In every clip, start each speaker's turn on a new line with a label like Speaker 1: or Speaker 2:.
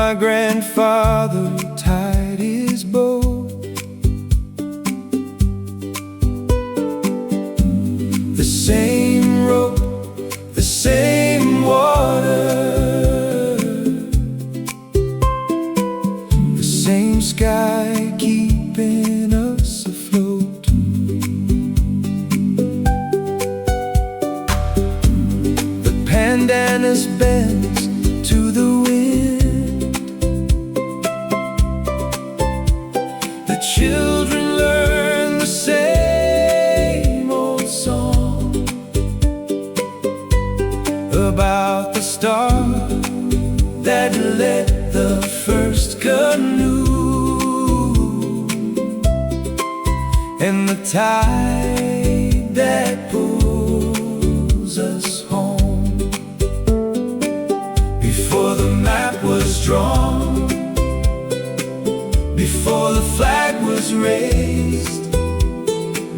Speaker 1: my grandfather tied his bow. The same rope, the same water, the same sky keeping us afloat. The pandanus bends to the wind. The children learn the same old song about the star that led the first canoe, and the tide that pulls us home. Before the map was drawn, before the flag was raised,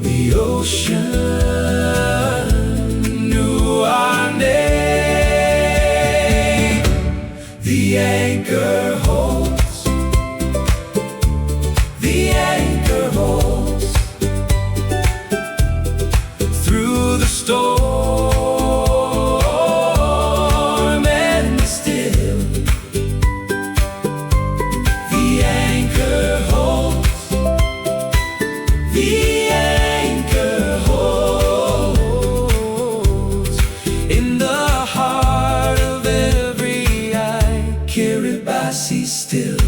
Speaker 1: the ocean knew our name. The anchor holds, the anchor holds through the storm and the still. The anchor holds, the anchor holds in the heart of every eye, kiribati still.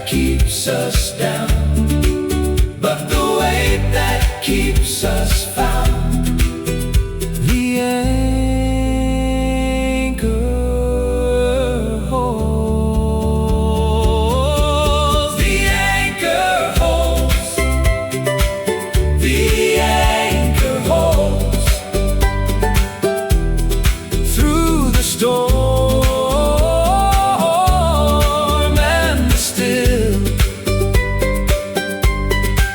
Speaker 1: Keeps us down, but the weight that keeps us found. The anchor holds, the anchor holds, the anchor holds through the storm.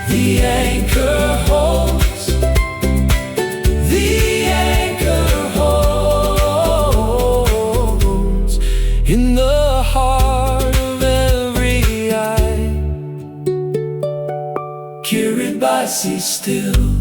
Speaker 1: The anchor holds, the anchor holds in the heart of every eye, kiribati still.